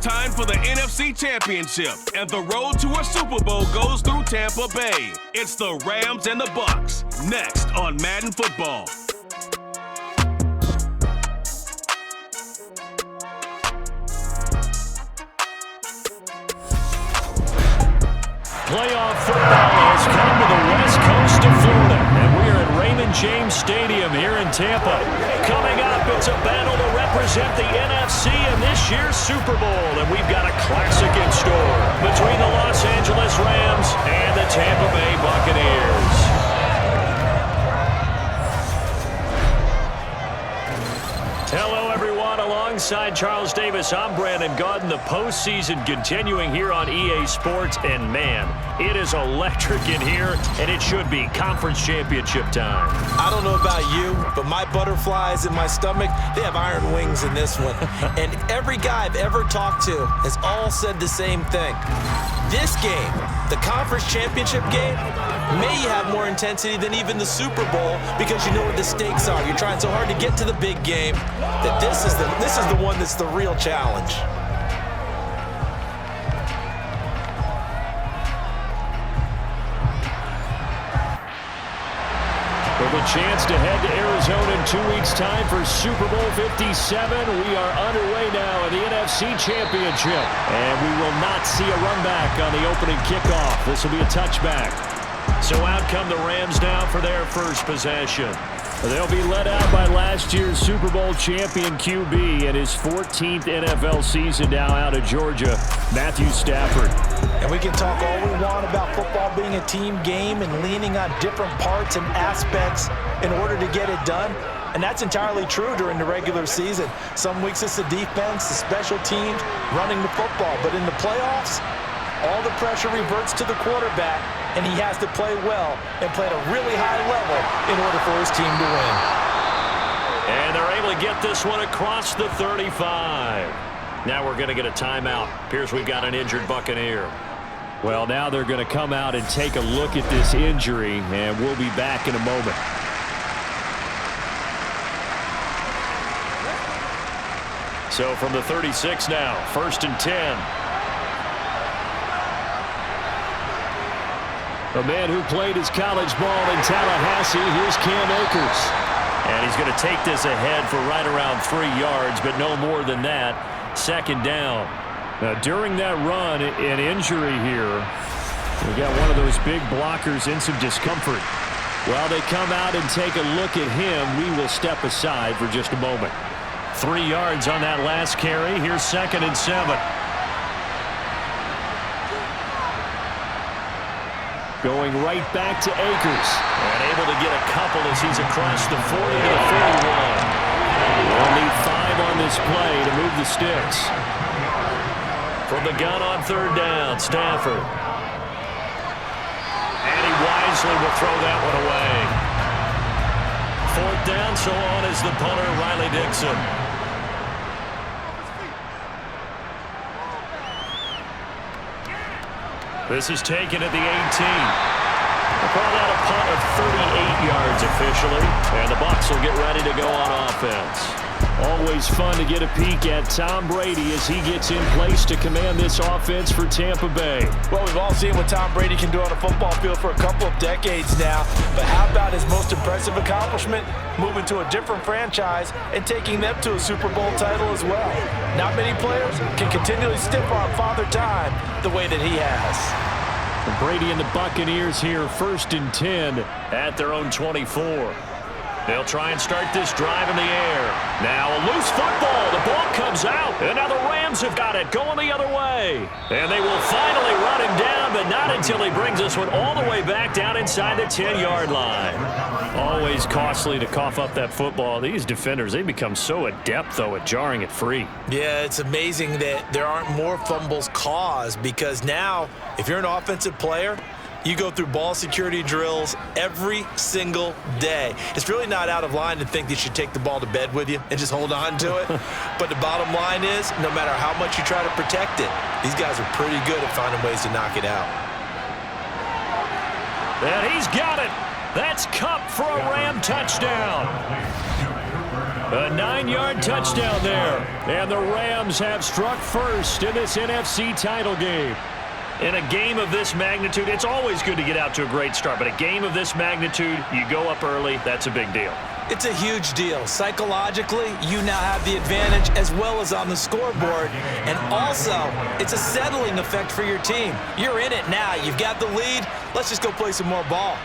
time for the NFC Championship, and the road to a Super Bowl goes through Tampa Bay. It's the Rams and the Bucs, next on Madden Football. Playoff football has come to the west coast of Florida, and we are at Raymond James Stadium here in Tampa. Coming up, it's a battle to represent the NFC in this year's Super Bowl, and we've got a classic in store between the Los Angeles Rams and the Tampa Bay Buccaneers. Hello, everyone. Alongside Charles Davis, I'm Brandon Gaudin. The postseason continuing here on EA Sports, and man, it is electric in here, and it should be conference championship time. I don't know about you, but my butterflies in my stomach, they have iron wings in this one. And every guy I've ever talked to has all said the same thing. This game, the conference championship game, may have more intensity than even the Super Bowl because you know what the stakes are. You're trying so hard to get to the big game that this is the one that's the real challenge. With a chance to head to Arizona in 2 weeks' time for Super Bowl 57, we are underway now in the NFC Championship. And we will not see a run back on the opening kickoff. This will be a touchback. So out come the Rams now for their first possession. They'll be led out by last year's Super Bowl champion QB in his 14th NFL season now out of Georgia, Matthew Stafford. And we can talk all we want about football being a team game and leaning on different parts and aspects in order to get it done. And that's entirely true during the regular season. Some weeks it's the defense, the special teams, running the football. But in the playoffs, all the pressure reverts to the quarterback, and he has to play well and play at a really high level in order for his team to win. And they're able to get this one across the 35. Now we're going to get a timeout. Appears we've got an injured Buccaneer. Well, now they're going to come out and take a look at this injury, and we'll be back in a moment. So from the 36 now, 1st and 10. A man who played his college ball in Tallahassee, here's Cam Akers. And he's going to take this ahead for right around 3 yards, but no more than that. 2nd down. Now, during that run, an injury here. We got one of those big blockers in some discomfort. While they come out and take a look at him, we will step aside for just a moment. 3 yards on that last carry. Here's 2nd and 7. Going right back to Akers. And able to get a couple as he's across the 40 to the 41. We'll need 5 on this play to move the sticks. From the gun on 3rd down, Stafford. And he wisely will throw that one away. 4th down, so on is the punter, Riley Dixon. This is taken at the 18. We'll call that a punt of 38 yards officially. And the Bucs will get ready to go on offense. Always fun to get a peek at Tom Brady as he gets in place to command this offense for Tampa Bay. Well, we've all seen what Tom Brady can do on a football field for a couple of decades now. But how about his most impressive accomplishment? Moving to a different franchise and taking them to a Super Bowl title as well. Not many players can continually stiff-arm Father Time the way that he has. Brady and the Buccaneers here, 1st and 10 at their own 24. They'll try and start this drive in the air. Now a loose football. The ball comes out. And now the Rams have got it going the other way. And they will finally run him down, but not until he brings this one all the way back down inside the 10-yard line. Always costly to cough up that football. These defenders, they become so adept, though, at jarring it free. Yeah, it's amazing that there aren't more fumbles caused because now, if you're an offensive player, you go through ball security drills every single day. It's really not out of line to think that you should take the ball to bed with you and just hold on to it. But the bottom line is, no matter how much you try to protect it, these guys are pretty good at finding ways to knock it out. And he's got it. That's Kupp for a Ram touchdown. A 9-yard touchdown there. And the Rams have struck first in this NFC title game. In a game of this magnitude, it's always good to get out to a great start, but a game of this magnitude, you go up early, that's a big deal. It's a huge deal. Psychologically, you now have the advantage as well as on the scoreboard. And also, it's a settling effect for your team. You're in it now. You've got the lead. Let's just go play some more ball.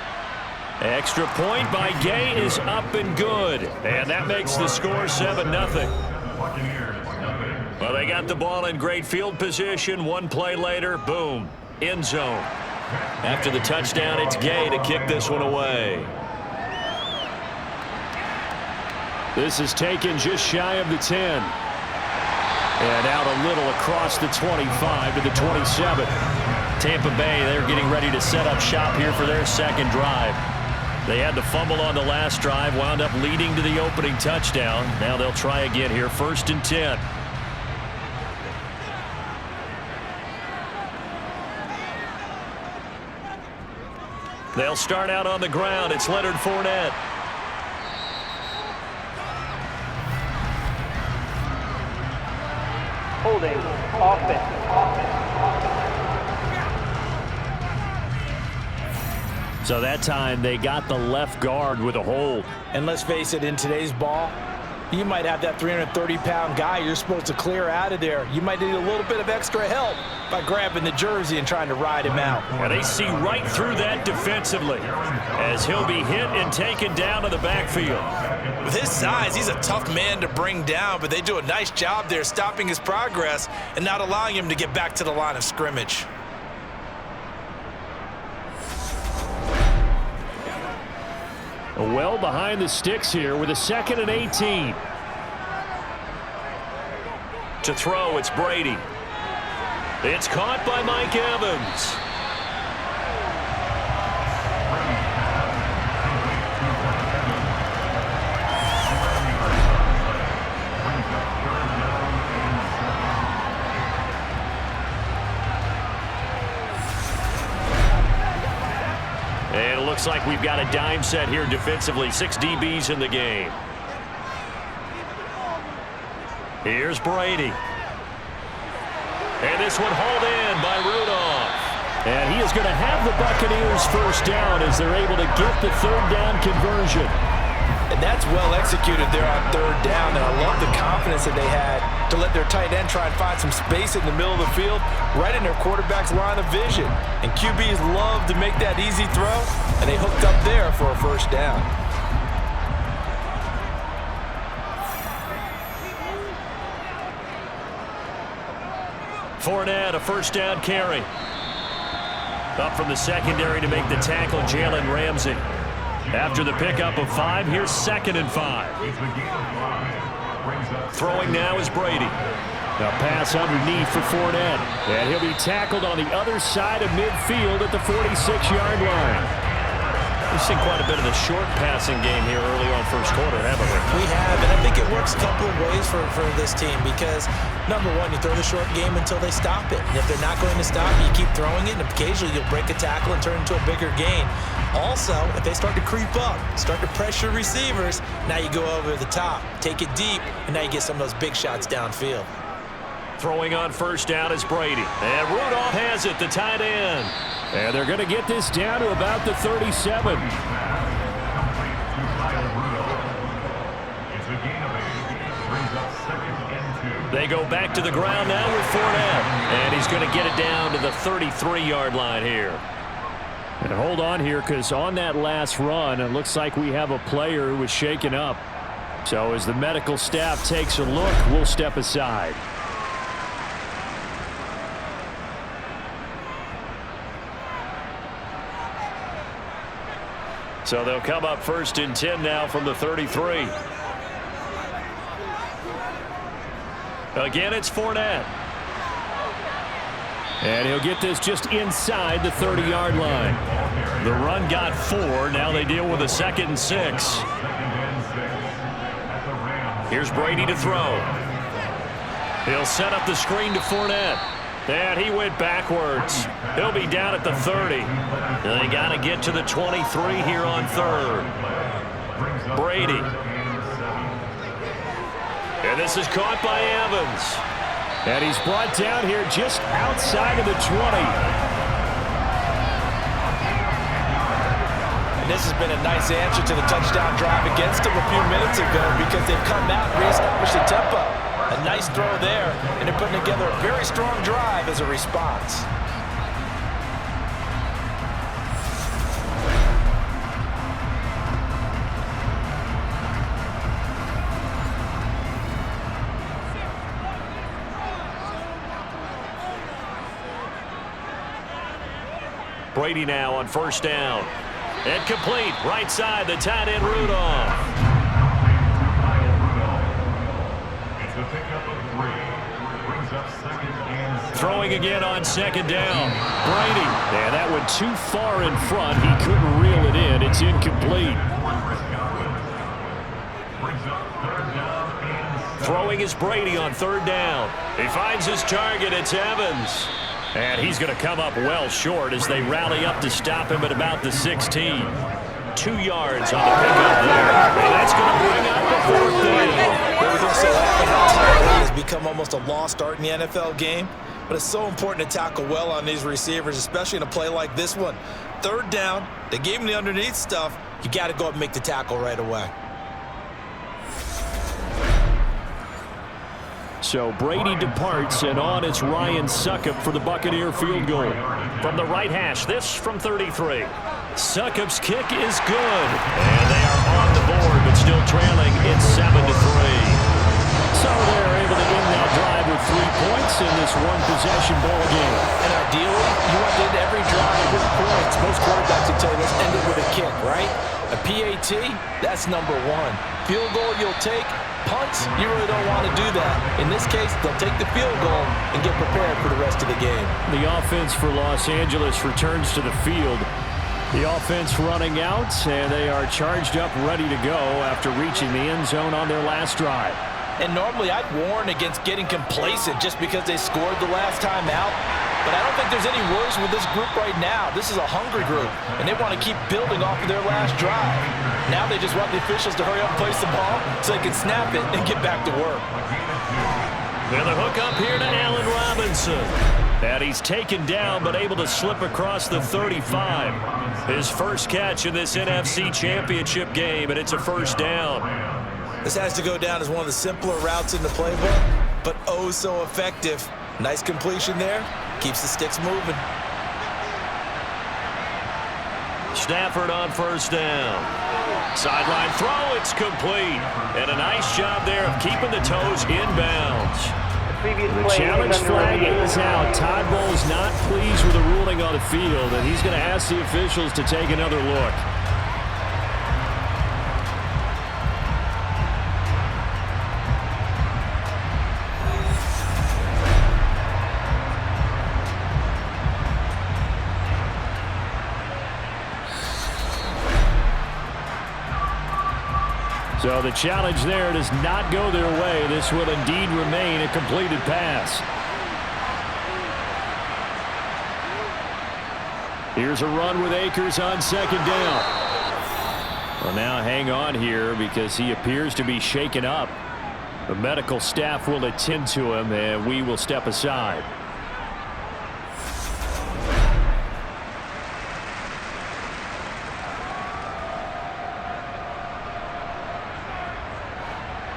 Extra point by Gay is up and good. And that makes the score 7-0. Well, they got the ball in great field position. One play later, boom, end zone. After the touchdown, it's Gay to kick this one away. This is taken just shy of the 10. And out a little across the 25 to the 27. Tampa Bay, they're getting ready to set up shop here for their second drive. They had to fumble on the last drive, wound up leading to the opening touchdown. Now they'll try again here, 1st and 10. They'll start out on the ground. It's Leonard Fournette. Holding, offense. So that time they got the left guard with a hold. And let's face it, in today's ball, you might have that 330-pound guy you're supposed to clear out of there. You might need a little bit of extra help by grabbing the jersey and trying to ride him out. And they see right through that defensively as he'll be hit and taken down to the backfield. With his size, he's a tough man to bring down, but they do a nice job there stopping his progress and not allowing him to get back to the line of scrimmage. Well behind the sticks here with a 2nd and 18. To throw, it's Brady. It's caught by Mike Evans. And it looks like we've got a dime set here defensively. 6 DBs in the game. Here's Brady. And this one hauled in by Rudolph. And he is going to have the Buccaneers first down as they're able to get the 3rd down conversion. And that's well executed there on 3rd down, and I love the confidence that they had to let their tight end try and find some space in the middle of the field, right in their quarterback's line of vision. And QBs love to make that easy throw, and they hooked up there for a first down. Fournette, a first down carry. Up from the secondary to make the tackle, Jalen Ramsey. After the pickup of 5, here's 2nd and 5. Throwing now is Brady. A pass underneath for Fournette. And he'll be tackled on the other side of midfield at the 46-yard line. We've seen quite a bit of the short passing game here early on first quarter, haven't we? We have, and I think it works a couple of ways for this team because, number one, you throw the short game until they stop it. And if they're not going to stop you, keep throwing it, and occasionally you'll break a tackle and turn it into a bigger gain. Also, if they start to creep up, start to pressure receivers, now you go over the top, take it deep, and now you get some of those big shots downfield. Throwing on first down is Brady. And Rudolph has it, the tight end. And they're going to get this down to about the 37. They go back to the ground now with Fournette. And he's going to get it down to the 33-yard line here. And hold on here, because on that last run, it looks like we have a player who was shaken up. So as the medical staff takes a look, we'll step aside. So they'll come up 1st and 10 now from the 33. Again, it's Fournette. And he'll get this just inside the 30-yard line. The run got 4. Now they deal with a 2nd and 6. Here's Brady to throw. He'll set up the screen to Fournette. And he went backwards. He'll be down at the 30. They got to get to the 23 here on 3rd. Brady. And this is caught by Evans. And he's brought down here just outside of the 20. And this has been a nice answer to the touchdown drive against them a few minutes ago because they've come out and reestablished the tempo. A nice throw there, and they're putting together a very strong drive as a response. Brady now on first down. And complete. Right side, the tight end Rudolph. Throwing again on second down. Brady. Yeah, that went too far in front. He couldn't reel it in. It's incomplete. Throwing is Brady on third down. He finds his target. It's Evans. And he's going to come up well short as they rally up to stop him at about the 16. 2 yards on the pickup there. And that's going to bring up the fourth down. We're going to say how tackling has become almost a lost art in the NFL game. But it's so important to tackle well on these receivers, especially in a play like this one. Third down, they gave him the underneath stuff. You got to go up and make the tackle right away. So Brady departs, and on it's Ryan Succop for the Buccaneer field goal. From the right hash, this from 33. Succop's kick is good. And they are on the board, but still trailing. It's 7-3. So they're able to end that drive with 3 points in this one-possession ball game. And ideally, you want to end every drive with points. Most quarterbacks will tell you, let's end it with a kick, right? A PAT, that's number one. Field goal you'll take. Punts, you really don't want to do that. In this case, they'll take the field goal and get prepared for the rest of the game. The offense for Los Angeles returns to the field. The offense running out, and they are charged up, ready to go after reaching the end zone on their last drive. And normally I'd warn against getting complacent just because they scored the last time out. But I don't think there's any worries with this group right now. This is a hungry group, and they want to keep building off of their last drive. Now they just want the officials to hurry up and place the ball so they can snap it and get back to work. And the hook up here to Allen Robinson. And he's taken down but able to slip across the 35. His first catch in this NFC Championship game, and it's a first down. This has to go down as one of the simpler routes in the playbook, but oh so effective. Nice completion there. Keeps the sticks moving. Stafford on first down. Sideline throw, it's complete. And a nice job there of keeping the toes inbounds. The challenge flag is out. Todd Bowles not pleased with the ruling on the field, and he's going to ask the officials to take another look. So the challenge there does not go their way. This will indeed remain a completed pass. Here's a run with Akers on second down. Well, now hang on here because he appears to be shaken up. The medical staff will attend to him, and we will step aside.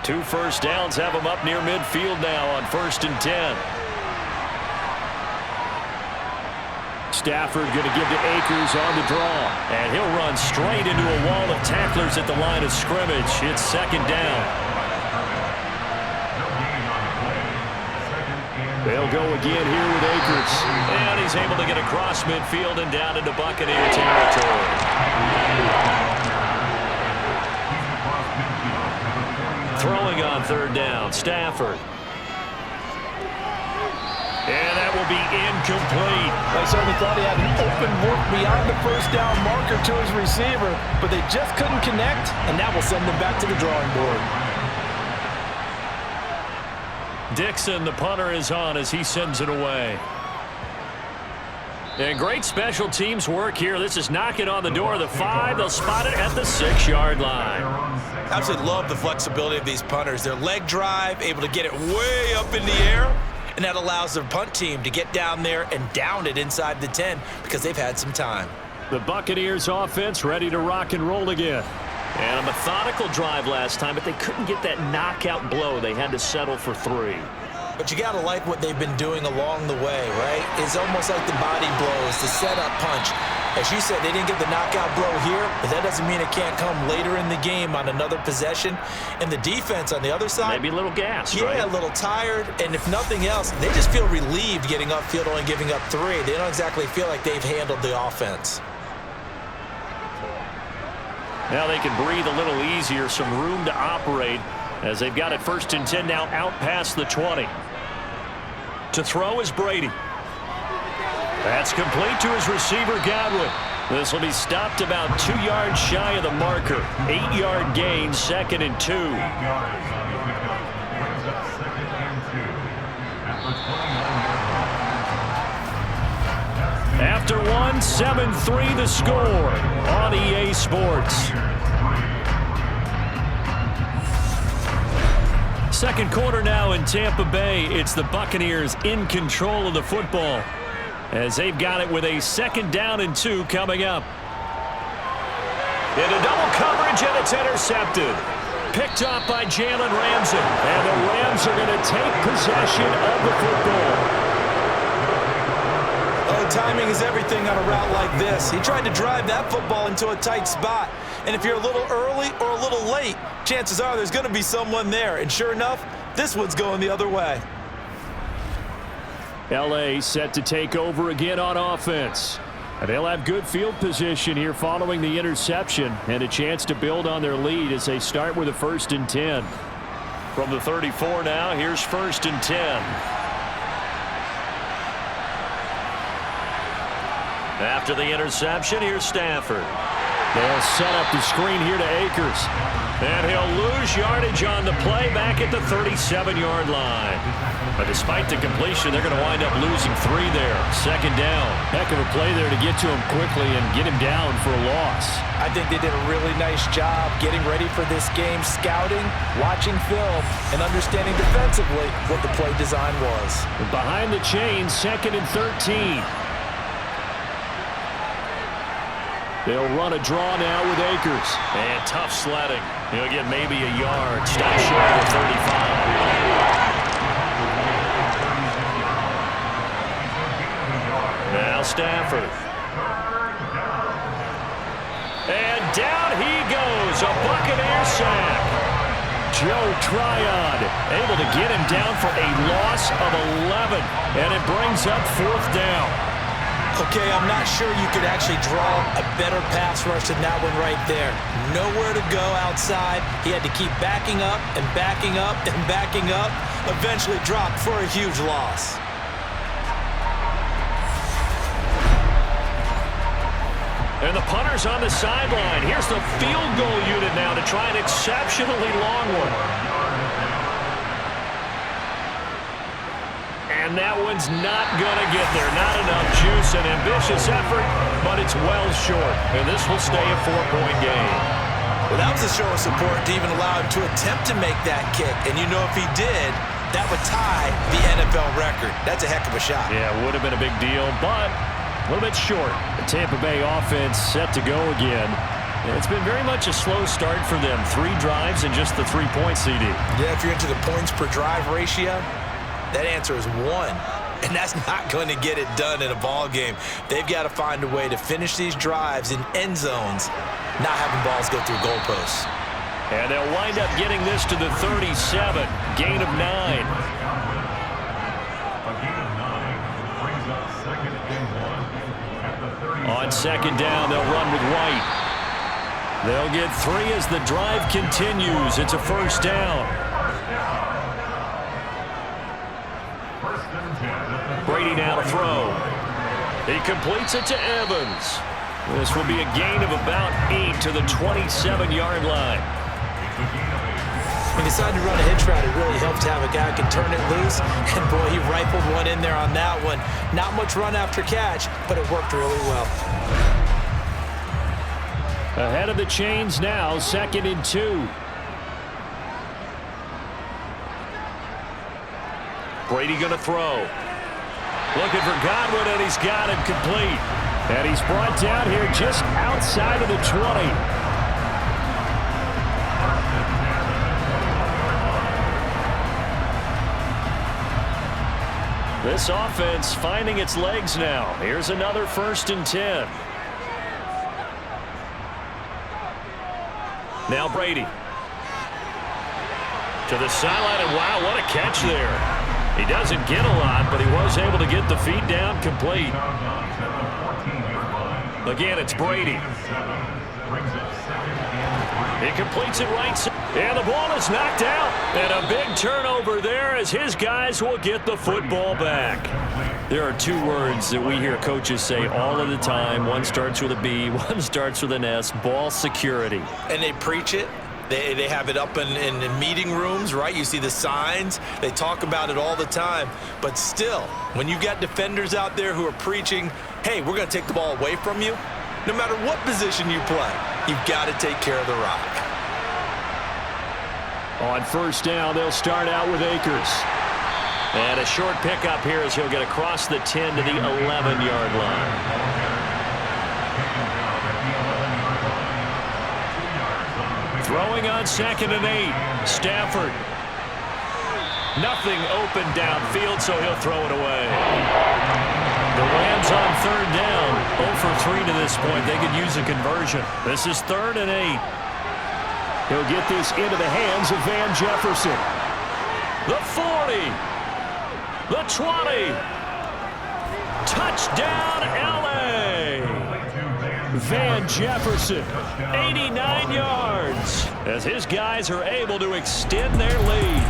Two first downs have him up near midfield now on 1st and 10. Stafford going to give to Akers on the draw. And he'll run straight into a wall of tacklers at the line of scrimmage. It's second down. They'll go again here with Akers. And he's able to get across midfield and down into Buccaneer territory. Throwing on third down, Stafford. And that will be incomplete. I certainly thought he had an open look beyond the first down marker to his receiver, but they just couldn't connect, and that will send them back to the drawing board. Dixon, the punter, is on as he sends it away. And great special teams work here. This is knocking on the door of the 5. They'll spot it at the 6-yard line. Absolutely love the flexibility of these punters. Their leg drive, able to get it way up in the air, and that allows their punt team to get down there and down it inside the 10 because they've had some time. The Buccaneers offense ready to rock and roll again. And a methodical drive last time, but they couldn't get that knockout blow. They had to settle for 3. But you got to like what they've been doing along the way, right? It's almost like the body blows, the setup punch. As you said, they didn't get the knockout blow here, but that doesn't mean it can't come later in the game on another possession. And the defense on the other side, maybe a little gassed, right? Yeah, a little tired. And if nothing else, they just feel relieved getting upfield, only giving up 3. They don't exactly feel like they've handled the offense. Now they can breathe a little easier, some room to operate as they've got it 1st and 10 now out past the 20. To throw is Brady. That's complete to his receiver, Godwin. This will be stopped about 2 yards shy of the marker. 8-yard gain, 2nd and 2. After 1, 7-3 the score on EA Sports. Second quarter now in Tampa Bay. It's the Buccaneers in control of the football as they've got it with a 2nd down and 2 coming up. Into double coverage, and it's intercepted. Picked off by Jalen Ramsey. And the Rams are going to take possession of the football. Oh, timing is everything on a route like this. He tried to drive that football into a tight spot. And if you're a little early or a little late, chances are there's going to be someone there. And sure enough, this one's going the other way. L.A. set to take over again on offense. And they'll have good field position here following the interception and a chance to build on their lead as they start with a 1st and 10. From the 34 now, here's 1st and 10. After the interception, here's Stafford. They'll set up the screen here to Akers. And he'll lose yardage on the play back at the 37-yard line. But despite the completion, they're going to wind up losing 3 there. 2nd down. Heck of a play there to get to him quickly and get him down for a loss. I think they did a really nice job getting ready for this game, scouting, watching film, and understanding defensively what the play design was. Behind the chains, 2nd and 13. They'll run a draw now with Akers. And tough sledding. He'll get maybe a yard. Stop short of the 35. Now Stafford. And down he goes. A Buccaneer sack. Joe Tryon able to get him down for a loss of 11. And it brings up 4th down. Okay, I'm not sure you could actually draw a better pass rush than that one right there. Nowhere to go outside. He had to keep backing up and backing up and backing up. Eventually dropped for a huge loss. And the punter's on the sideline. Here's the field goal unit now to try an exceptionally long one. And that one's not going to get there. Not enough juice. An ambitious effort, but it's well short. And this will stay a 4-point game. Well, that was a show of support to even allow him to attempt to make that kick. And you know if he did, that would tie the NFL record. That's a heck of a shot. Yeah, it would have been a big deal, but a little bit short. The Tampa Bay offense set to go again. And it's been very much a slow start for them. 3 drives and just the 3-point CD. Yeah, if you're into the points per drive ratio, that answer is 1. And that's not going to get it done in a ball game. They've got to find a way to finish these drives in end zones, not having balls go through goalposts. And they'll wind up getting this to the 37. Gain of 9. On 2nd down, they'll run with White. They'll get 3 as the drive continues. It's a 1st down. Brady now to throw. He completes it to Evans. This will be a gain of about 8 to the 27-yard line. When you decide to run a hitch route, it really helps to have a guy who can turn it loose. And, boy, he rifled one in there on that one. Not much run after catch, but it worked really well. Ahead of the chains now, 2nd and 2. Brady going to throw. Looking for Godwin, and he's got him complete. And he's brought down here just outside of the 20. This offense finding its legs now. Here's another 1st and 10. Now Brady. To the sideline, and wow, what a catch there. He doesn't get a lot, but he was able to get the feet down complete. Again, it's Brady. He completes it right side. And the ball is knocked out. And a big turnover there as his guys will get the football back. There are 2 words that we hear coaches say all of the time. One starts with a B, one starts with an S. Ball security. And they preach it. They have it up in meeting rooms, right? You see the signs. They talk about it all the time. But still, when you got defenders out there who are preaching, hey, we're going to take the ball away from you, no matter what position you play, you've got to take care of the rock. On 1st down, they'll start out with Akers. And a short pickup here as he'll get across the 10 to the 11-yard line. Throwing on 2nd and 8. Stafford. Nothing open downfield, so he'll throw it away. The Rams on 3rd down. 0 for 3 to this point. They could use a conversion. This is 3rd and 8. He'll get this into the hands of Van Jefferson. The 40. The 20. Touchdown, L.A. Van Jefferson, 89 yards, as his guys are able to extend their lead.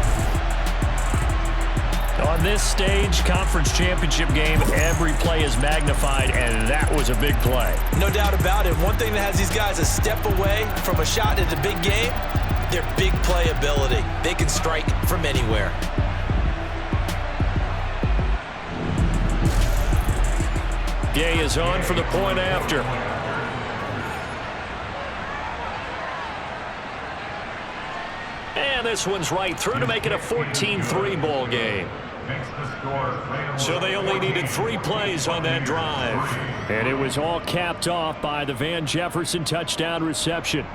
On this stage, conference championship game, every play is magnified, and that was a big play. No doubt about it. One thing that has these guys a step away from a shot at the big game, their big play ability. They can strike from anywhere. Gay is on for the point after. And this one's right through to make it a 14-3 ball game. So they only needed 3 plays on that drive. And it was all capped off by the Van Jefferson touchdown reception.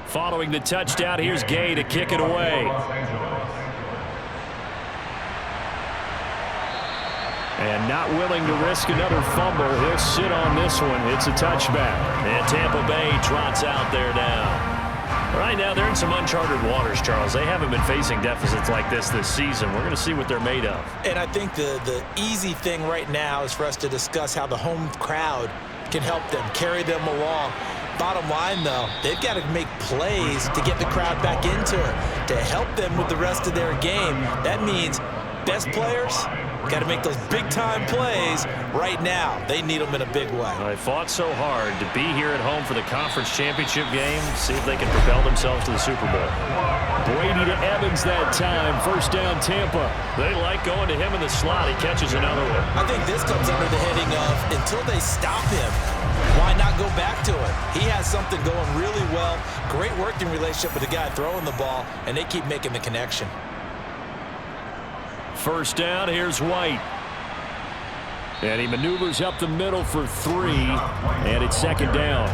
Following the touchdown, here's Gay to kick it away. And not willing to risk another fumble, he'll sit on this one. It's a touchback. And Tampa Bay trots out there now. Right now, they're in some uncharted waters, Charles. They haven't been facing deficits like this season. We're going to see what they're made of. And I think the easy thing right now is for us to discuss how the home crowd can help them, carry them along. Bottom line, though, they've got to make plays to get the crowd back into it, to help them with the rest of their game. That means best players got to make those big-time plays right now. They need them in a big way. They fought so hard to be here at home for the conference championship game. See if they can propel themselves to the Super Bowl. Brady to Evans that time. 1st down, Tampa. They like going to him in the slot. He catches another one. I think this comes under the heading of until they stop him, why not go back to it? He has something going really well. Great working relationship with the guy throwing the ball, and they keep making the connection. 1st down, here's White. And he maneuvers up the middle for 3, and it's 2nd down.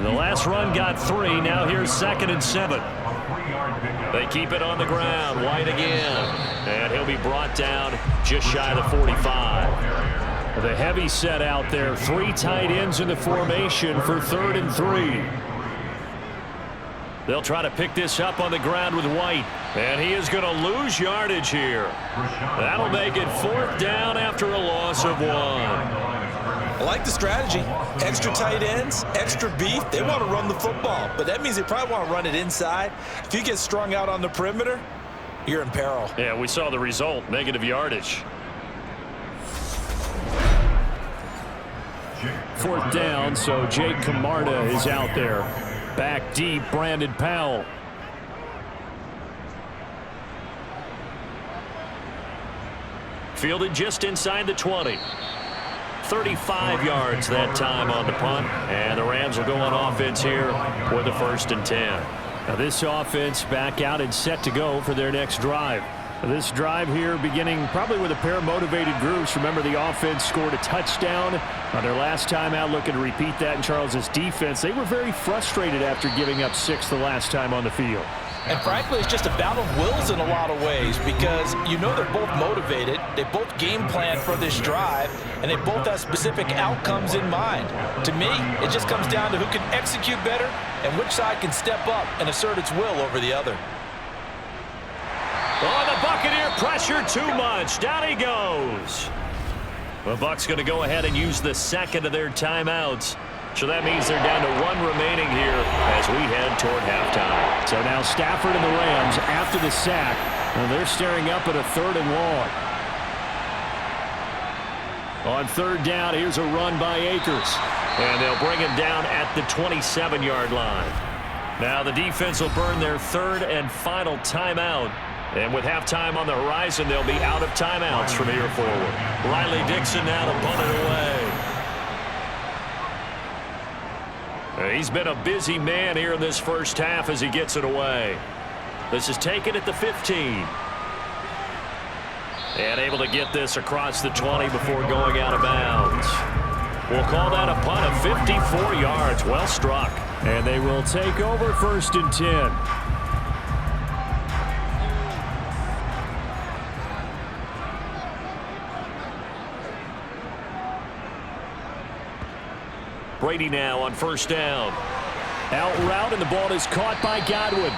The last run got 3, now here's 2nd and 7. They keep it on the ground, White again. And he'll be brought down just shy of the 45. The heavy set out there, 3 tight ends in the formation for 3rd and 3. They'll try to pick this up on the ground with White. And he is going to lose yardage here. That'll make it 4th down after a loss of 1. I like the strategy. Extra tight ends, extra beef. They want to run the football, but that means they probably want to run it inside. If you get strung out on the perimeter, you're in peril. Yeah, we saw the result, negative yardage. 4th down, so Jake Camarda is out there. Back deep, Brandon Powell. Fielded just inside the 20. 35 yards that time on the punt. And the Rams will go on offense here with a 1st and 10. Now this offense back out and set to go for their next drive. This drive here beginning probably with a pair of motivated groups. Remember, the offense scored a touchdown on their last time out, looking to repeat that in Charles' defense. They were very frustrated after giving up 6 the last time on the field. And frankly, it's just a battle of wills in a lot of ways because you know they're both motivated, they both game plan for this drive, and they both have specific outcomes in mind. To me, it just comes down to who can execute better and which side can step up and assert its will over the other. Oh, the Buccaneer pressure too much. Down he goes. The Bucs going to go ahead and use the second of their timeouts. So that means they're down to 1 remaining here as we head toward halftime. So now Stafford and the Rams after the sack. And they're staring up at a 3rd and long. On 3rd down, here's a run by Akers. And they'll bring him down at the 27-yard line. Now the defense will burn their 3rd and final timeout. And with halftime on the horizon, they'll be out of timeouts from here forward. Riley Dixon now to punt it away. He's been a busy man here in this first half as he gets it away. This is taken at the 15. And able to get this across the 20 before going out of bounds. We'll call that a punt of 54 yards. Well struck. And they will take over 1st and 10. Brady now on 1st down. Out route, and the ball is caught by Godwin.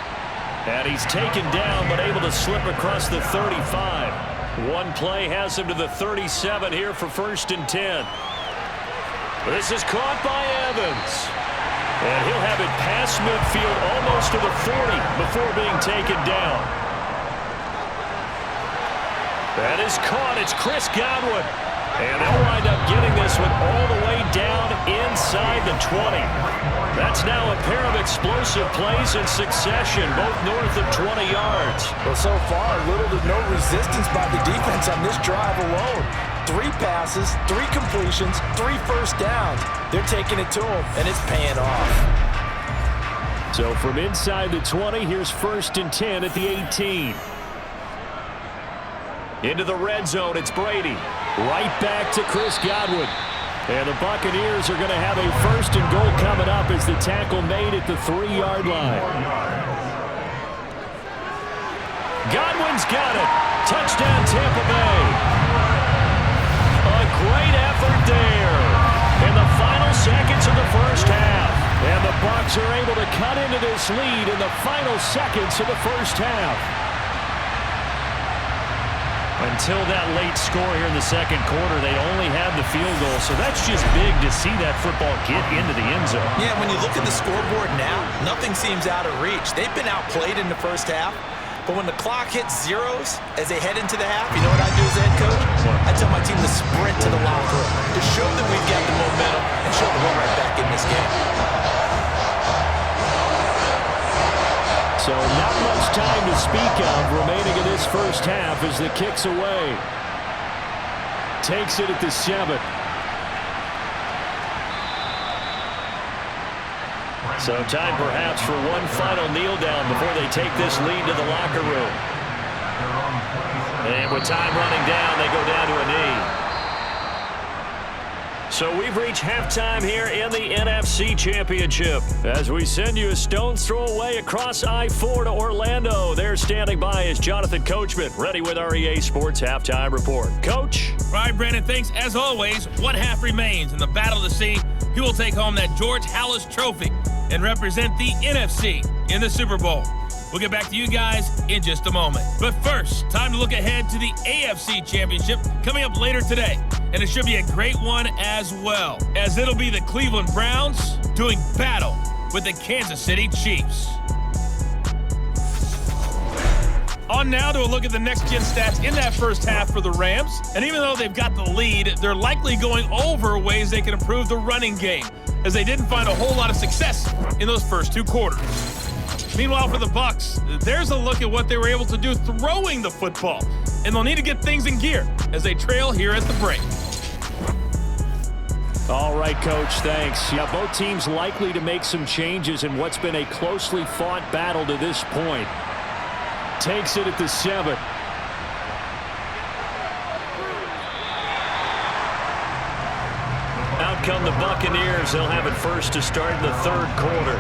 And he's taken down, but able to slip across the 35. One play has him to the 37 here for 1st and 10. This is caught by Evans. And he'll have it past midfield almost to the 40 before being taken down. That is caught. It's Chris Godwin. And they'll wind up getting this one all the way down inside the 20. That's now a pair of explosive plays in succession, both north of 20 yards. Well, so far, little to no resistance by the defense on this drive alone. 3 passes, 3 completions, 3 first downs. They're taking it to them, and it's paying off. So from inside the 20, here's 1st and 10 at the 18. Into the red zone, it's Brady. Right back to Chris Godwin. And the Buccaneers are going to have a 1st and goal coming up as the tackle made at the 3-yard line. Godwin's got it. Touchdown, Tampa Bay. A great effort there in the final seconds of the first half. And the Bucs are able to cut into this lead in the final seconds of the first half. Until that late score here in the second quarter, they only had the field goal. So that's just big to see that football get into the end zone. Yeah, when you look at the scoreboard now, nothing seems out of reach. They've been outplayed in the first half. But when the clock hits zeros as they head into the half, you know what I do as head coach? I tell my team to sprint to the locker room to show that we've got the momentum and show that we're right back in this game. So not much time to speak of remaining in this first half as the kick's away. Takes it at the 7. So time perhaps for one final kneel down before they take this lead to the locker room. And with time running down, they go down to a knee. So we've reached halftime here in the NFC Championship as we send you a stone's throw away across I-4 to Orlando. There standing by is Jonathan Coachman, ready with our EA Sports Halftime Report. Coach? All right, Brandon, thanks. As always, one half remains in the battle to see who will take home that George Halas Trophy and represent the NFC in the Super Bowl. We'll get back to you guys in just a moment. But first, time to look ahead to the AFC Championship coming up later today. And it should be a great one as well, as it'll be the Cleveland Browns doing battle with the Kansas City Chiefs. On now to a look at the next-gen stats in that first half for the Rams. And even though they've got the lead, they're likely going over ways they can improve the running game, as they didn't find a whole lot of success in those first 2 quarters. Meanwhile, for the Bucs, there's a look at what they were able to do throwing the football. And they'll need to get things in gear as they trail here at the break. All right, Coach, thanks. Yeah, both teams likely to make some changes in what's been a closely fought battle to this point. Takes it at the 7. Out come the Buccaneers. They'll have it first to start in the 3rd quarter.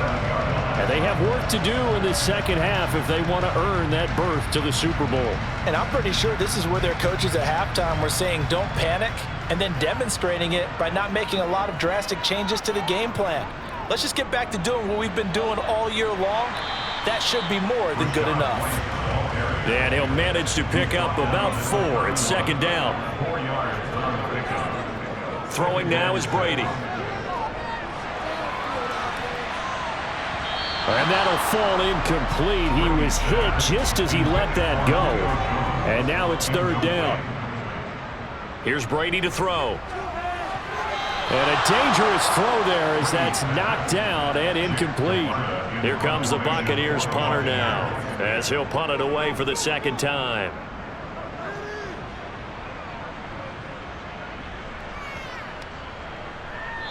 And they have work to do in the second half if they want to earn that berth to the Super Bowl. And I'm pretty sure this is where their coaches at halftime were saying don't panic, and then demonstrating it by not making a lot of drastic changes to the game plan. Let's just get back to doing what we've been doing all year long. That should be more than good enough. And he'll manage to pick up about 4. It's 2nd down. Throwing now is Brady. And that'll fall incomplete. He was hit just as he let that go. And now it's 3rd down. Here's Brady to throw. And a dangerous throw there as that's knocked down and incomplete. Here comes the Buccaneers punter now, as he'll punt it away for the 2nd time.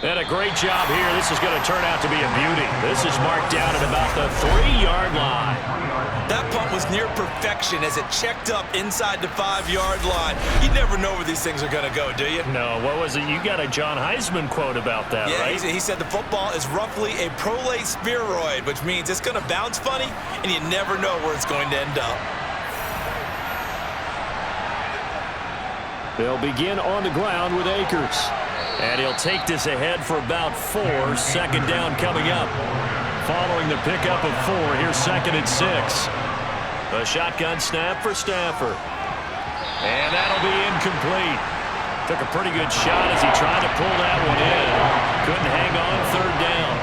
And a great job here. This is going to turn out to be a beauty. This is marked down at about the 3-yard line. That punt was near perfection as it checked up inside the 5-yard line. You never know where these things are going to go, do you? No, what was it? You got a John Heisman quote about that, right? Yeah, he said the football is roughly a prolate spheroid, which means it's going to bounce funny, and you never know where it's going to end up. They'll begin on the ground with Akers. And he'll take this ahead for about 4. 2nd down coming up. Following the pickup of 4, here's 2nd and 6. A shotgun snap for Stafford. And that'll be incomplete. Took a pretty good shot as he tried to pull that one in. Couldn't hang on 3rd down.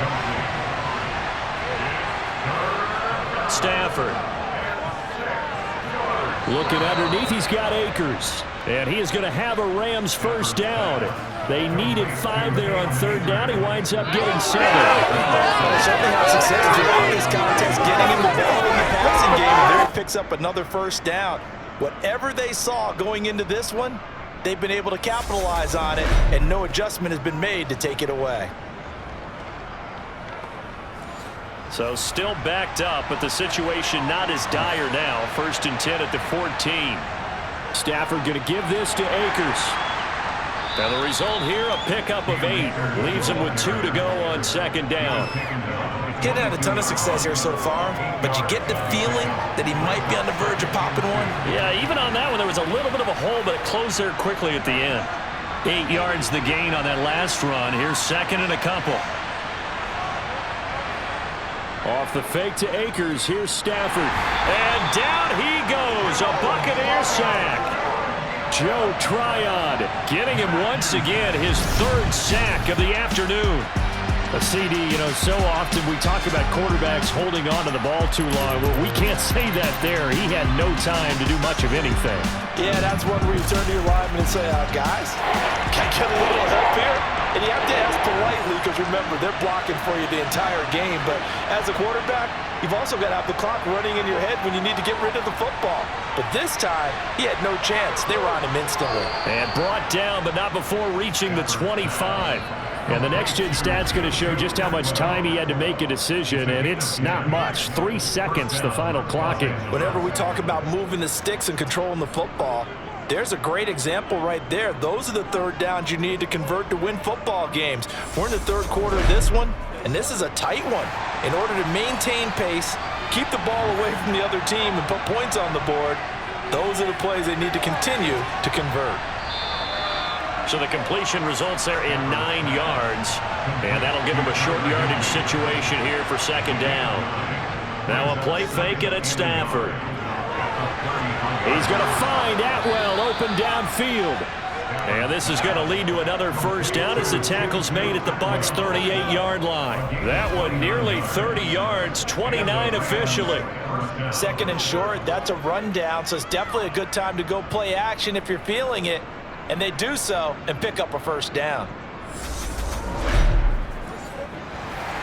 Stafford. Looking underneath, he's got Akers. And he is going to have a Rams 1st down. They needed 5 there on 3rd down. He winds up getting 7. Certainly have success throughout this contest, getting him the ball in the passing game, and there he picks up another 1st down. Whatever they saw going into this one, they've been able to capitalize on it, and no adjustment has been made to take it away. So still backed up, but the situation not as dire now. 1st and 10 at the 14. Stafford going to give this to Akers. Now the result here, a pickup of 8. Leaves him with 2 to go on 2nd down. Getting had a ton of success here so far, but you get the feeling that he might be on the verge of popping one. Yeah, even on that one, there was a little bit of a hole, but it closed there quickly at the end. 8 yards the gain on that last run. Here's 2nd and a couple. Off the fake to Akers. Here's Stafford. And down he goes. A Buccaneer sack. Joe Tryon getting him once again his 3rd sack of the afternoon. A CD, so often we talk about quarterbacks holding on to the ball too long. Well, we can't say that there. He had no time to do much of anything. Yeah, that's one where you turn to your lineman and say, guys, can I get a little help here? And you have to ask politely because, remember, they're blocking for you the entire game. But as a quarterback, you've also got to have the clock running in your head when you need to get rid of the football. But this time, he had no chance. They were on him instantly. And brought down, but not before reaching the 25. And the next-gen stat's going to show just how much time he had to make a decision, and it's not much. 3 seconds, the final clocking. Whenever we talk about moving the sticks and controlling the football, there's a great example right there. Those are the 3rd downs you need to convert to win football games. We're in the 3rd quarter of this one, and this is a tight one. In order to maintain pace, keep the ball away from the other team, and put points on the board, those are the plays they need to continue to convert. So the completion results there in 9 yards. And that'll give him a short yardage situation here for 2nd down. Now a play fake it at Stafford. He's going to find Atwell open downfield. And this is going to lead to another first down as the tackle's made at the Bucs' 38-yard line. That one nearly 30 yards, 29 officially. Second and short, that's a rundown, so it's definitely a good time to go play action if you're feeling it. And they do so and pick up a first down.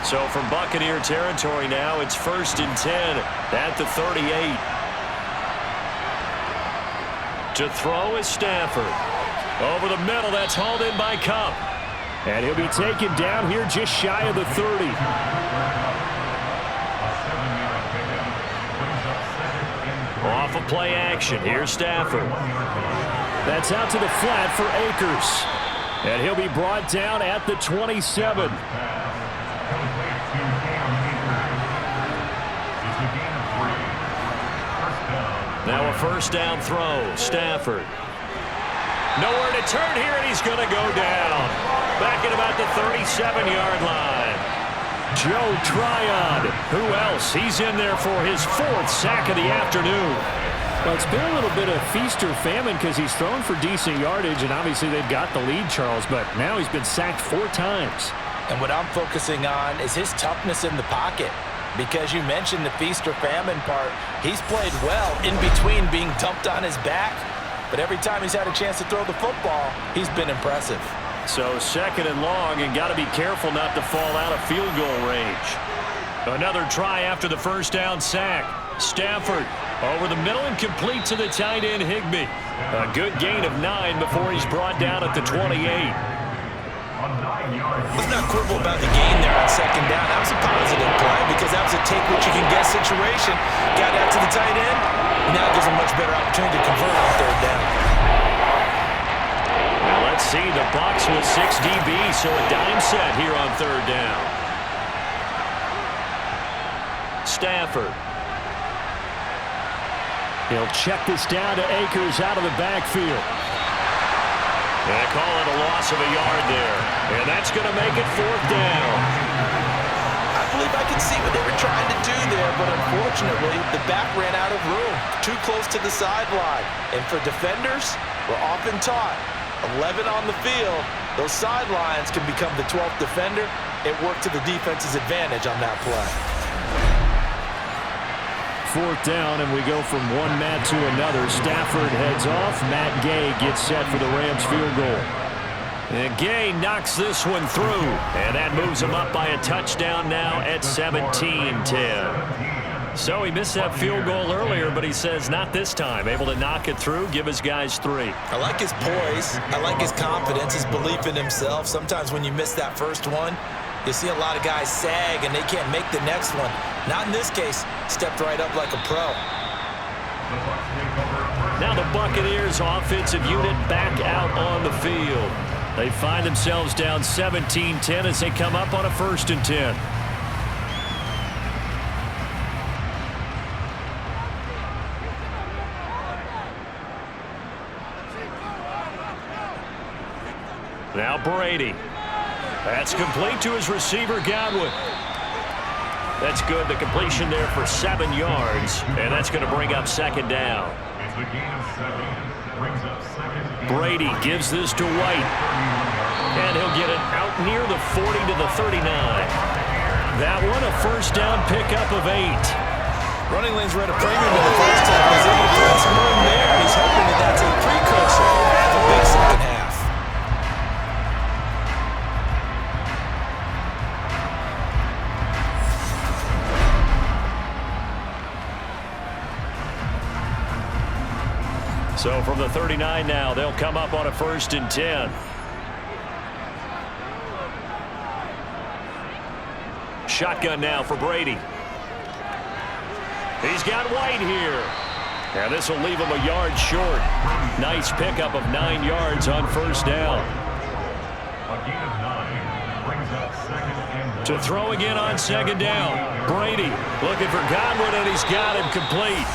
So from Buccaneer territory now, it's 1st and 10 at the 38. To throw is Stafford. Over the middle, that's hauled in by Cup. And he'll be taken down here just shy of the 30. Off of play action, here's Stafford. That's out to the flat for Akers. And he'll be brought down at the 27. Now a first down throw, Stafford. Nowhere to turn here, and he's going to go down. Back at about the 37-yard line. Joe Tryon. Who else? He's in there for his 4th sack of the afternoon. Well, it's been a little bit of feast or famine because he's thrown for decent yardage, and obviously they've got the lead, Charles, but now he's been sacked 4 times. And what I'm focusing on is his toughness in the pocket. Because you mentioned the feast or famine part, he's played well in between being dumped on his back. But every time he's had a chance to throw the football, he's been impressive. So 2nd and long, and got to be careful not to fall out of field goal range. Another try after the first down sack. Stafford over the middle and complete to the tight end Higbee. A good gain of 9 before he's brought down at the 28. Let's not quibble about the gain there on 2nd down. That was a positive play because that was a take-what-you-can-get situation. Got out to the tight end. Now gives a much better opportunity to convert on 3rd down. Now let's see the Bucs with 6 DBs, so a dime set here on 3rd down. Stafford. He'll check this down to Akers out of the backfield. They call it a loss of a yard there. And that's going to make it 4th down. I believe I can see what they were trying to do there, but unfortunately, the back ran out of room. Too close to the sideline. And for defenders, we're often taught, 11 on the field, those sidelines can become the 12th defender. It worked to the defense's advantage on that play. 4th down, and we go from one Matt to another. Stafford heads off. Matt Gay gets set for the Rams field goal. And Gay knocks this one through, and that moves him up by a touchdown now at 17-10. So he missed that field goal earlier, but he says not this time. Able to knock it through, give his guys 3. I like his poise. I like his confidence, his belief in himself. Sometimes when you miss that first one, you see a lot of guys sag and they can't make the next one. Not in this case. Stepped right up like a pro. Now the Buccaneers offensive unit back out on the field. They find themselves down 17-10 as they come up on a 1st and 10. Now Brady. That's complete to his receiver, Godwin. That's good. The completion there for 7 yards, and that's going to bring up 2nd down. Brady gives this to White, and he'll get it out near the 40 to the 39. That one a first down pickup of 8. Running lanes were at a premium in the first half. He's able to put some room there, and he's hoping that that's a precursor to the big second half. So from the 39 now, they'll come up on a 1st and 10. Shotgun now for Brady. He's got White here. And this will leave him a yard short. Nice pickup of 9 yards on 1st down. To throw again on 2nd down. Brady looking for Godwin, and he's got him complete.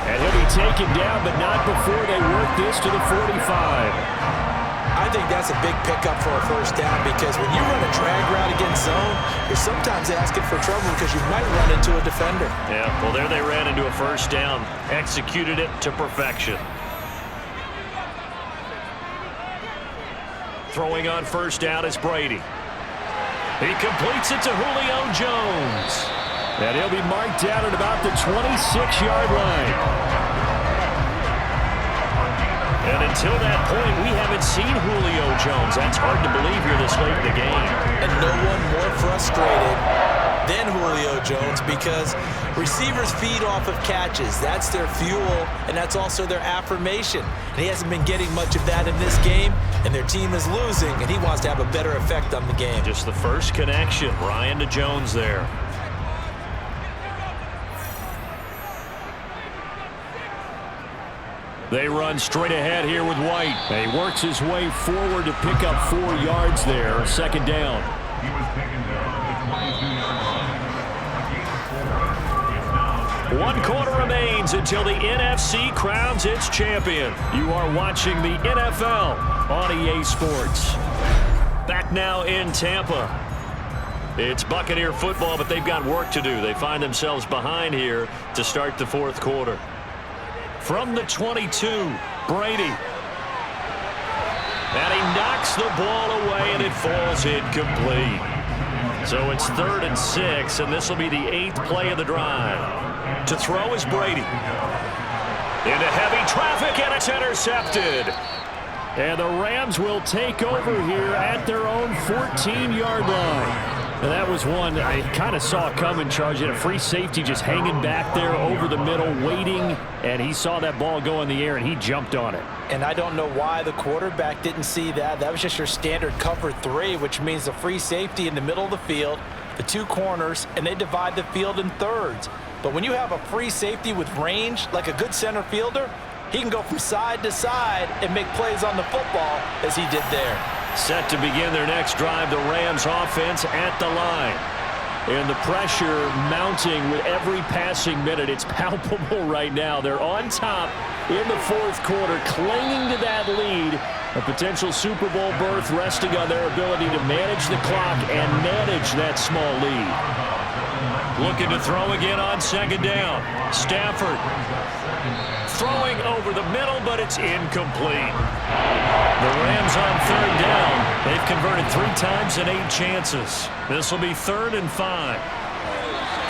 And he'll be taken down, but not before they work this to the 45. I think that's a big pickup for a first down because when you run a drag route against zone, you're sometimes asking for trouble because you might run into a defender. Yeah, well, there they ran into a first down. Executed it to perfection. Throwing on first down is Brady. He completes it to Julio Jones. And he'll be marked down at about the 26-yard line. And until that point, we haven't seen Julio Jones. That's hard to believe here this late in the game. And no one more frustrated than Julio Jones because receivers feed off of catches. That's their fuel, and that's also their affirmation. And he hasn't been getting much of that in this game, and their team is losing, and he wants to have a better effect on the game. Just the first connection, Ryan to Jones there. They run straight ahead here with White. He works his way forward to pick up 4 yards there. Second down. He was taken down at the 22-yard line. 1 quarter remains until the NFC crowns its champion. You are watching the NFL on EA Sports. Back now in Tampa. It's Buccaneer football, but they've got work to do. They find themselves behind here to start the 4th quarter. From the 22, Brady. And he knocks the ball away, and it falls incomplete. So it's 3rd and 6, and this will be the 8th play of the drive. To throw is Brady. Into heavy traffic, and it's intercepted. And the Rams will take over here at their own 14-yard line. And that was one that I kind of saw coming, Charge. He had a free safety just hanging back there over the middle, waiting, and he saw that ball go in the air, and he jumped on it. And I don't know why the quarterback didn't see that. That was just your standard cover 3, which means the free safety in the middle of the field, the 2 corners, and they divide the field in thirds. But when you have a free safety with range, like a good center fielder, he can go from side to side and make plays on the football as he did there. Set to begin their next drive, the Rams offense at the line. And the pressure mounting with every passing minute. It's palpable right now. They're on top in the 4th quarter, clinging to that lead. A potential Super Bowl berth resting on their ability to manage the clock and manage that small lead. Looking to throw again on 2nd down. Stafford throwing over the middle, but it's incomplete. The Rams on 3rd down. They've converted 3 times in 8 chances. This will be 3rd and 5.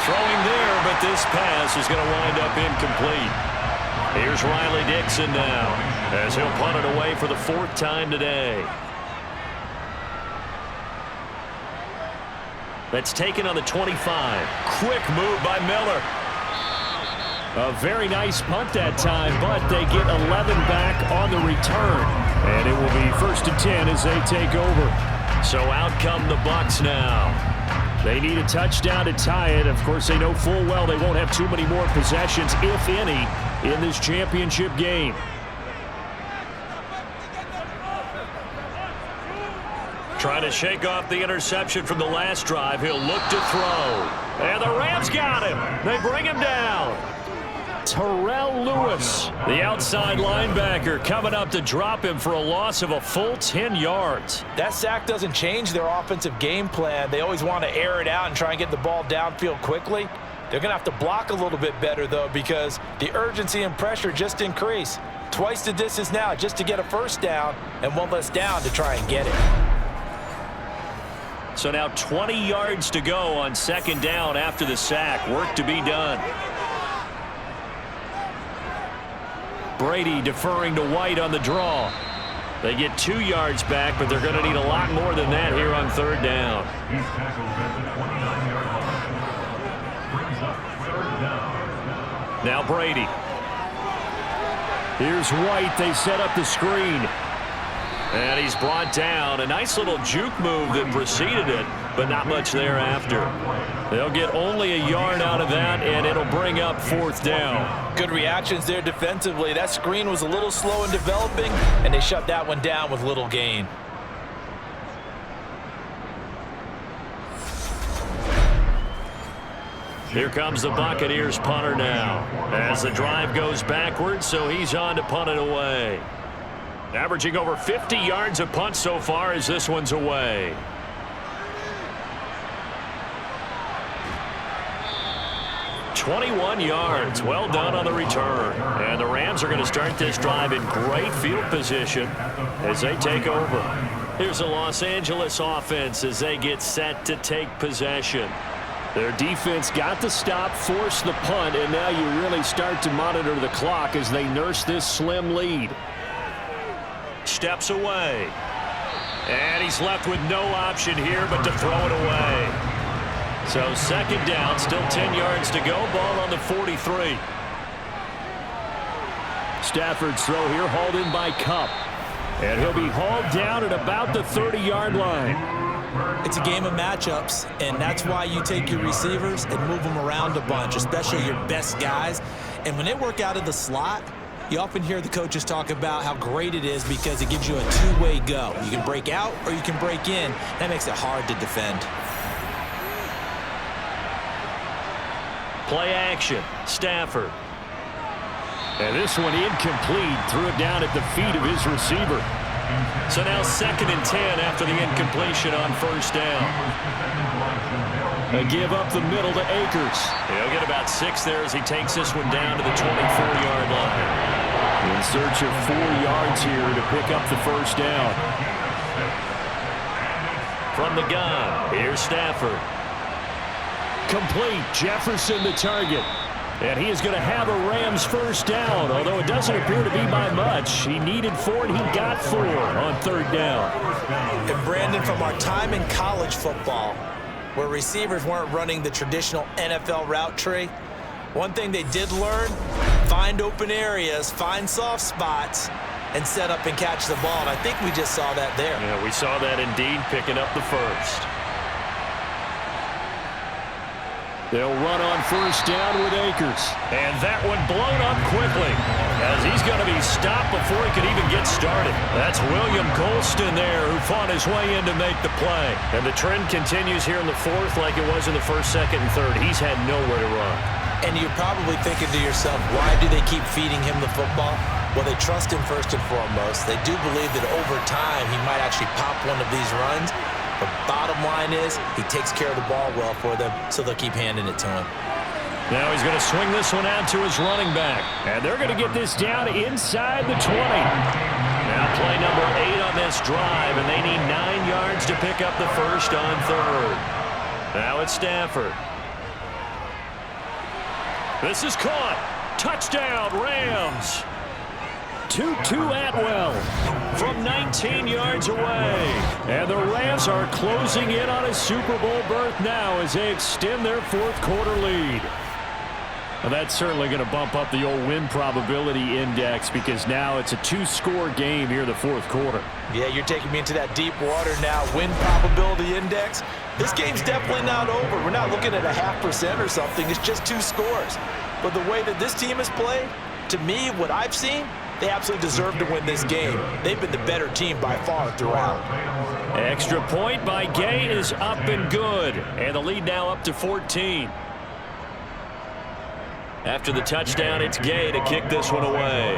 Throwing there, but this pass is going to wind up incomplete. Here's Riley Dixon now as he'll punt it away for the 4th time today. That's taken on the 25. Quick move by Miller. A very nice punt that time, but they get 11 back on the return. And it will be 1st and 10 as they take over. So out come the Bucs now. They need a touchdown to tie it. Of course, they know full well they won't have too many more possessions, if any, in this championship game. Trying to shake off the interception from the last drive. He'll look to throw. And the Rams got him. They bring him down. Terrell Lewis, the outside linebacker, coming up to drop him for a loss of a full 10 yards. That sack doesn't change their offensive game plan. They always want to air it out and try and get the ball downfield quickly. They're going to have to block a little bit better, though, because the urgency and pressure just increase. Twice the distance now just to get a 1st down and 1 less down to try and get it. So now 20 yards to go on 2nd down after the sack. Work to be done. Brady deferring to White on the draw. They get 2 yards back, but they're going to need a lot more than that here on 3rd down. He's tackled at the 29-yard line. Brings up 3rd down. Now Brady. Here's White. They set up the screen. And he's brought down. A nice little juke move that preceded it, but not much thereafter. They'll get only a yard out of that, and it'll bring up 4th down. Good reactions there defensively. That screen was a little slow in developing, and they shut that one down with little gain. Here comes the Buccaneers punter now as the drive goes backwards, so he's on to punt it away. Averaging over 50 yards a punt so far as this one's away. $21 yards. Well done on the return. And the Rams are going to start this drive in great field position as they take over. Here's a Los Angeles offense as they get set to take possession. Their defense got the stop, forced the punt, and now you really start to monitor the clock as they nurse this slim lead. Steps away. And he's left with no option here but to throw it away. So second down, still 10 yards to go. Ball on the 43. Stafford's throw here hauled in by Kupp. And he'll be hauled down at about the 30-yard line. It's a game of matchups, and that's why you take your receivers and move them around a bunch, especially your best guys. And when they work out of the slot, you often hear the coaches talk about how great it is because it gives you a two-way go. You can break out or you can break in. That makes it hard to defend. Play action. Stafford. And this one incomplete. Threw it down at the feet of his receiver. So now 2nd and 10 after the incompletion on first down. They give up the middle to Akers. He'll get about 6 there as he takes this one down to the 24-yard line. In search of 4 yards here to pick up the first down. From the gun, here's Stafford. Complete. Jefferson the target. And he is going to have a Rams first down, although it doesn't appear to be by much. He needed 4, and he got 4 on 3rd down. And Brandon, from our time in college football, where receivers weren't running the traditional NFL route tree, one thing they did learn, find open areas, find soft spots, and set up and catch the ball. And I think we just saw that there. Yeah, we saw that indeed, picking up the first. They'll run on first down with Akers. And that one blown up quickly as he's going to be stopped before he could even get started. That's William Colston there who fought his way in to make the play. And the trend continues here in the 4th like it was in the 1st, 2nd, and 3rd. He's had nowhere to run. And you're probably thinking to yourself, why do they keep feeding him the football? Well, they trust him first and foremost. They do believe that over time he might actually pop one of these runs. The bottom line is he takes care of the ball well for them, so they'll keep handing it to him. Now he's going to swing this one out to his running back. And they're going to get this down inside the 20. Now play number 8 on this drive, and they need 9 yards to pick up the first on 3rd. Now it's Stafford. This is caught. Touchdown, Rams. Tutu Atwell from 19 yards away. And the Rams are closing in on a Super Bowl berth now as they extend their 4th quarter lead. Well, that's certainly going to bump up the old win probability index because now it's a 2-score game here in the 4th quarter. Yeah, you're taking me into that deep water now. Win probability index. This game's definitely not over. We're not looking at a 0.5% or something. It's just 2 scores. But the way that this team has played, to me, what I've seen, they absolutely deserve to win this game. They've been the better team by far throughout. Extra point by Gay is up and good. And the lead now up to 14. After the touchdown, it's Gay to kick this one away.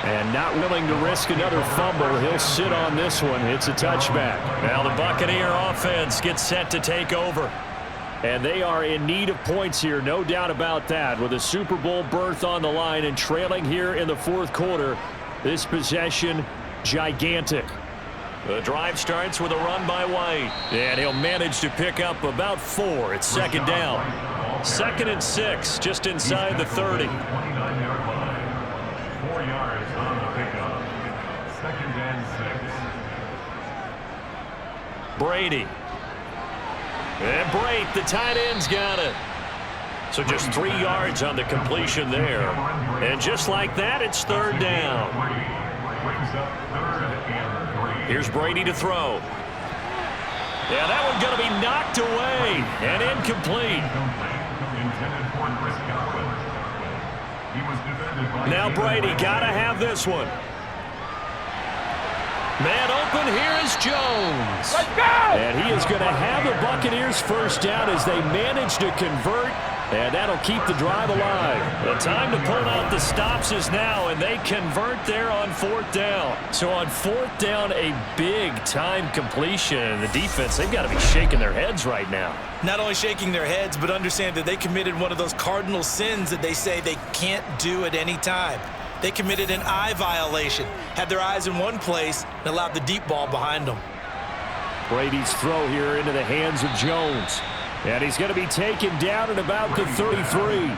And not willing to risk another fumble. He'll sit on this one. It's a touchback. Now the Buccaneer offense gets set to take over. And they are in need of points here, no doubt about that. With a Super Bowl berth on the line and trailing here in the 4th quarter, this possession, gigantic. The drive starts with a run by White. And he'll manage to pick up about 4. It's 2nd down. 2nd and 6, just inside the 30. 4 yards on the pickup. 2nd and 6. Brady. And Brate, the tight end's got it. So just 3 yards on the completion there. And just like that, it's 3rd down. Here's Brady to throw. Yeah, that one's going to be knocked away and incomplete. Now Brady got to have this one. Man open, here is Jones. Let's go! And he is going to have the Buccaneers first down as they manage to convert, and that'll keep the drive alive. The time to pull out the stops is now, and they convert there on 4th down. So on 4th down, a big-time completion. And the defense, they've got to be shaking their heads right now. Not only shaking their heads, but understand that they committed one of those cardinal sins that they say they can't do at any time. They committed an eye violation, had their eyes in one place, and allowed the deep ball behind them. Brady's throw here into the hands of Jones. And he's going to be taken down at about the 33.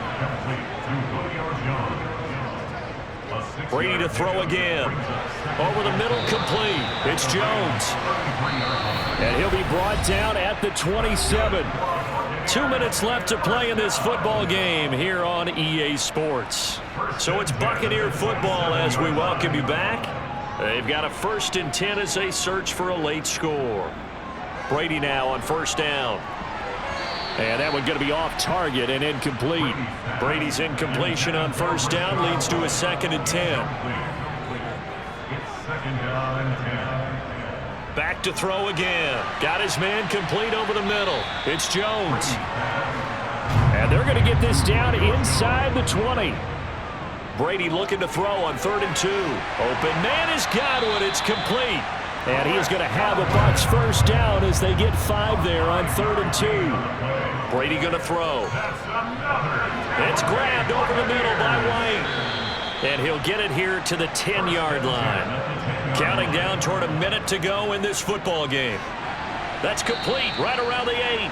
Brady to throw again. Over the middle, complete. It's Jones. And he'll be brought down at the 27. 2 minutes left to play in this football game here on EA Sports. So it's Buccaneer football as we welcome you back. They've got a 1st and 10 as they search for a late score. Brady now on 1st down. And that one going to be off target and incomplete. Brady's incompletion on 1st down leads to a 2nd and 10. Back to throw again. Got his man complete over the middle. It's Jones. And they're going to get this down inside the 20. Brady looking to throw on 3rd and 2. Open man is Godwin. It's complete. And he is going to have a Bucs 1st down as they get 5 there on 3rd and 2. Brady going to throw. It's grabbed over the middle by White. And he'll get it here to the 10-yard line. Counting down toward a minute to go in this football game. That's complete right around the 8.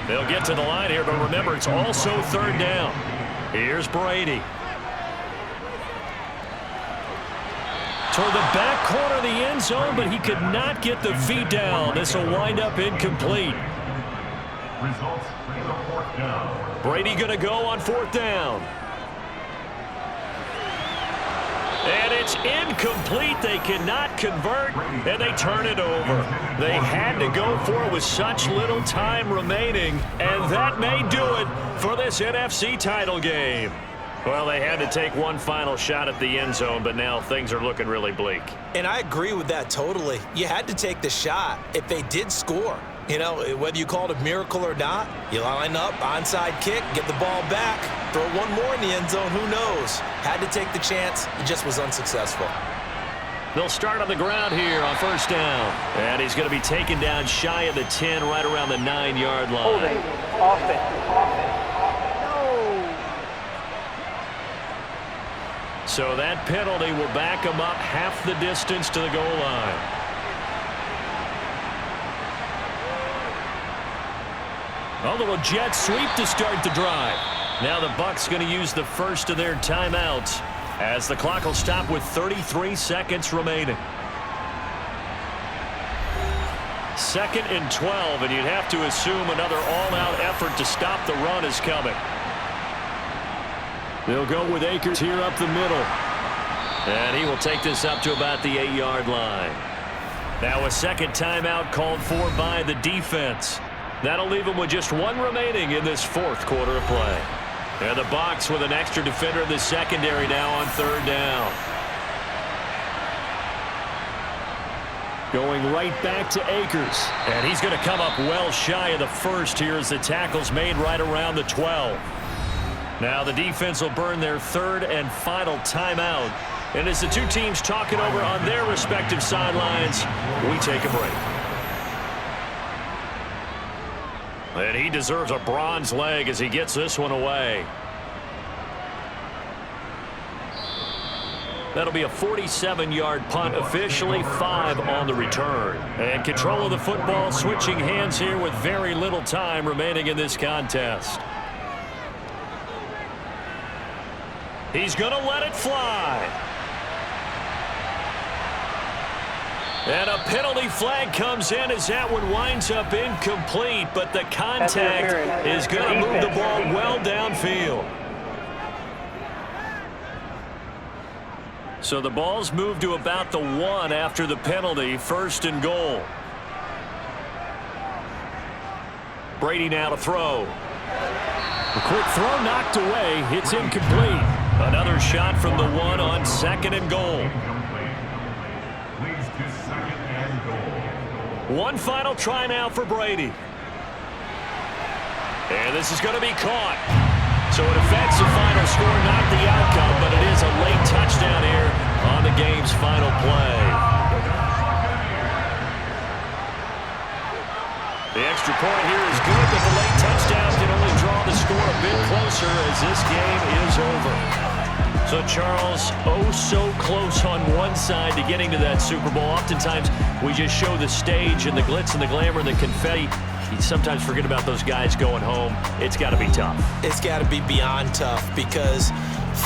They'll get to the line here, but remember, it's also 3rd down. Here's Brady. Toward the back corner of the end zone, but he could not get the feet down. This will wind up incomplete. Brady going to go on 4th down. And it's incomplete. They cannot convert, and they turn it over. They had to go for it with such little time remaining, and that may do it for this NFC title game. Well, they had to take one final shot at the end zone, but now things are looking really bleak. And I agree with that totally. You had to take the shot if they did score. You know, whether you call it a miracle or not, you line up, onside kick, get the ball back, throw one more in the end zone, who knows? Had to take the chance, it just was unsuccessful. They'll start on the ground here on 1st down. And he's going to be taken down shy of the 10, right around the 9-yard line. Holding. Offense. So that penalty will back him up half the distance to the goal line. A little jet sweep to start the drive. Now the Bucs going to use the first of their timeouts as the clock will stop with 33 seconds remaining. 2nd and 12, and you'd have to assume another all-out effort to stop the run is coming. They'll go with Akers here up the middle. And he will take this up to about the 8-yard line. Now a 2nd timeout called for by the defense. That'll leave them with just 1 remaining in this 4th quarter of play. And the Bucs with an extra defender in the secondary now on 3rd down. Going right back to Akers. And he's going to come up well shy of the first here as the tackle's made right around the 12. Now the defense will burn their 3rd and final timeout. And as the two teams talk it over on their respective sidelines, we take a break. And he deserves a bronze leg as he gets this one away. That'll be a 47-yard punt, officially 5 on the return. And control of the football switching hands here with very little time remaining in this contest. He's going to let it fly. And a penalty flag comes in as that one winds up incomplete, but the contact is going to move the ball well downfield. So the ball's moved to about the 1 after the penalty, 1st and goal. Brady now to throw. A quick throw knocked away. It's incomplete. Another shot from the 1 on 2nd and goal. One final try now for Brady. And this is going to be caught. So it affects the final score, not the outcome, but it is a late touchdown here on the game's final play. The extra point here is good, but the late touchdown can only draw the score a bit closer as this game is over. So, Charles, oh so close on one side to getting to that Super Bowl. Oftentimes, we just show the stage and the glitz and the glamour and the confetti. You sometimes forget about those guys going home. It's got to be tough. It's got to be beyond tough, because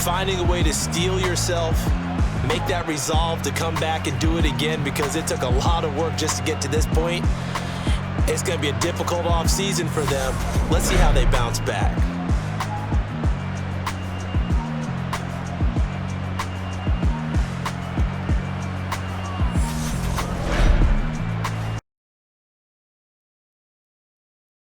finding a way to steel yourself, make that resolve to come back and do it again, because it took a lot of work just to get to this point. It's going to be a difficult offseason for them. Let's see how they bounce back.